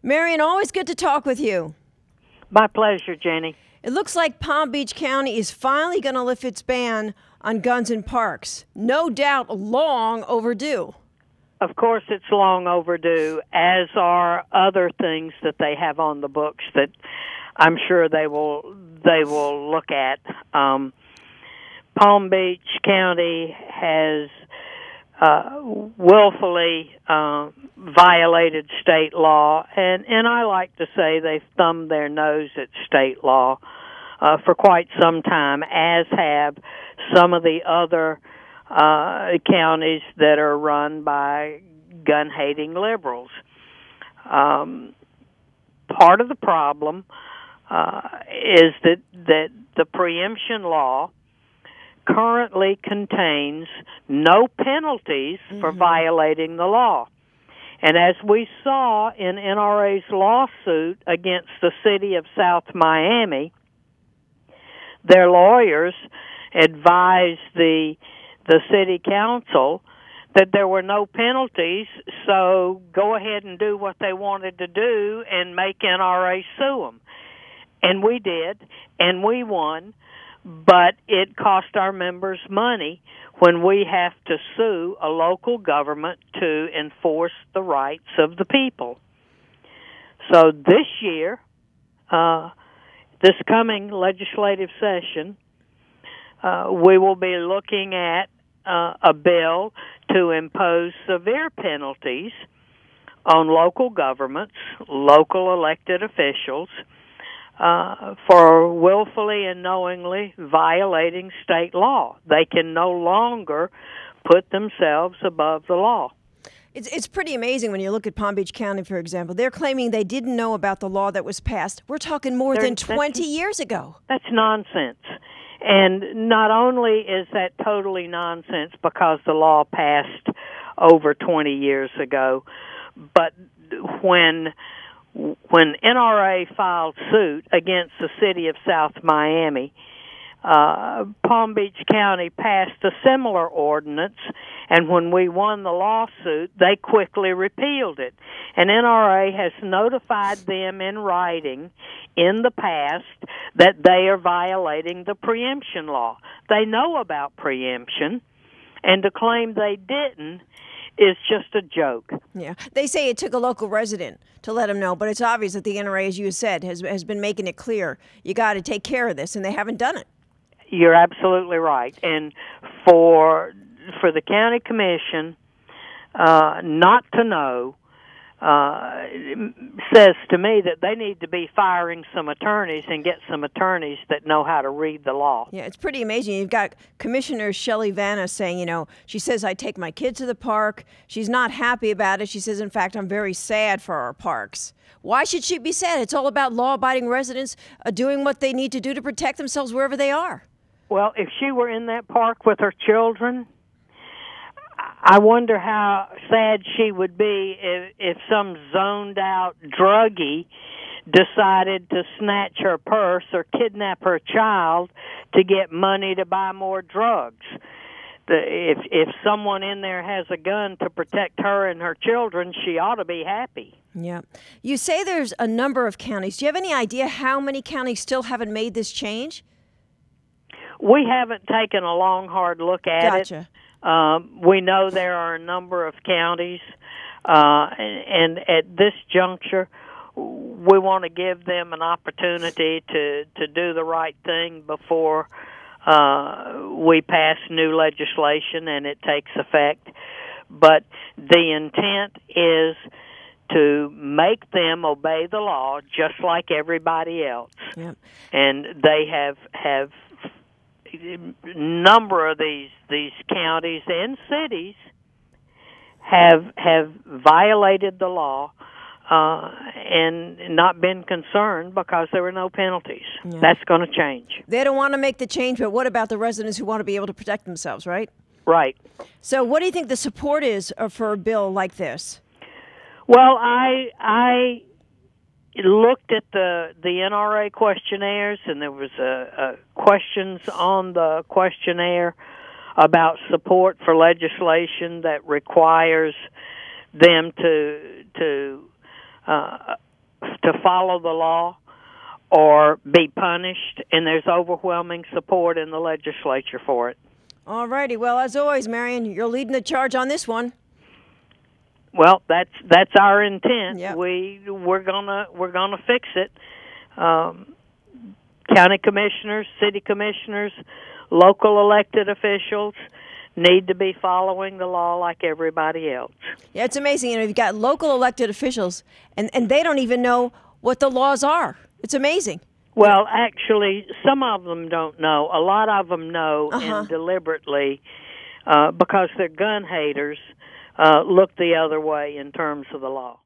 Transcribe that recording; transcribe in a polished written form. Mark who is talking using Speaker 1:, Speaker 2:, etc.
Speaker 1: Marion, always good to talk with you.
Speaker 2: My pleasure, Jenny.
Speaker 1: It looks like Palm Beach County is finally going to lift its ban on guns in parks. No doubt long overdue.
Speaker 2: Of course, it's long overdue, as are other things that they have on the books that I'm sure they will look at. Palm Beach County has willfully violated state law, and I like to say they've thumbed their nose at state law for quite some time, as have some of the other counties that are run by gun-hating liberals. Part of the problem is that the preemption law currently contains no penalties for violating the law. And as we saw in NRA's lawsuit against the city of South Miami, their lawyers advised the city council that there were no penalties, so go ahead and do what they wanted to do and make NRA sue them. And we did, and we won, but it cost our members money when we have to sue a local government to enforce the rights of the people. So this year, this coming legislative session, we will be looking at a bill to impose severe penalties on local governments, local elected officials, for willfully and knowingly violating state law. They can no longer put themselves above the law.
Speaker 1: It's pretty amazing when you look at Palm Beach County, for example. They're claiming they didn't know about the law that was passed. We're talking more than 20 years ago.
Speaker 2: That's nonsense. And not only is that totally nonsense because the law passed over 20 years ago, but when NRA filed suit against the city of South Miami, Palm Beach County passed a similar ordinance, and when we won the lawsuit, they quickly repealed it. And NRA has notified them in writing in the past that they are violating the preemption law. They know about preemption, and to claim they didn't is just a joke.
Speaker 1: Yeah. They say it took a local resident to let them know, but it's obvious that the NRA, as you said, has been making it clear, you got to take care of this, and they haven't done it.
Speaker 2: You're absolutely right. And for the county commission not to know says to me that they need to be firing some attorneys and get some attorneys that know how to read the law.
Speaker 1: Yeah, it's pretty amazing. You've got Commissioner Shelley Vanna saying, she says, I take my kids to the park. She's not happy about it. She says, in fact, I'm very sad for our parks. Why should she be sad? It's all about law-abiding residents doing what they need to do to protect themselves wherever they are.
Speaker 2: Well, if she were in that park with her children, I wonder how sad she would be if some zoned-out druggie decided to snatch her purse or kidnap her child to get money to buy more drugs. If someone in there has a gun to protect her and her children, she ought to be happy.
Speaker 1: Yeah. You say there's a number of counties. Do you have any idea how many counties still haven't made this change?
Speaker 2: We haven't taken a long, hard look at it.
Speaker 1: Gotcha.
Speaker 2: We know there are a number of counties, and at this juncture, we want to give them an opportunity to do the right thing before we pass new legislation and it takes effect. But the intent is to make them obey the law just like everybody else.
Speaker 1: Yep.
Speaker 2: And they have number of these counties and cities have violated the law and not been concerned because there were no penalties. Yeah. That's going to change.
Speaker 1: They don't want to make the change, but what about the residents who want to be able to protect themselves, right?
Speaker 2: Right.
Speaker 1: So what do you think the support is for a bill like this?
Speaker 2: Well, I looked at the NRA questionnaires, and there was questions on the questionnaire about support for legislation that requires them to to follow the law or be punished, and there's overwhelming support in the legislature for it.
Speaker 1: All righty. Well, as always, Marion, you're leading the charge on this one.
Speaker 2: Well, that's our intent.
Speaker 1: Yep.
Speaker 2: We're gonna fix it. County commissioners, city commissioners, local elected officials need to be following the law like everybody else.
Speaker 1: Yeah, it's amazing. You've got local elected officials, and they don't even know what the laws are. It's amazing.
Speaker 2: Well, actually, some of them don't know. A lot of them know, and deliberately, because they're gun haters, look the other way in terms of the law.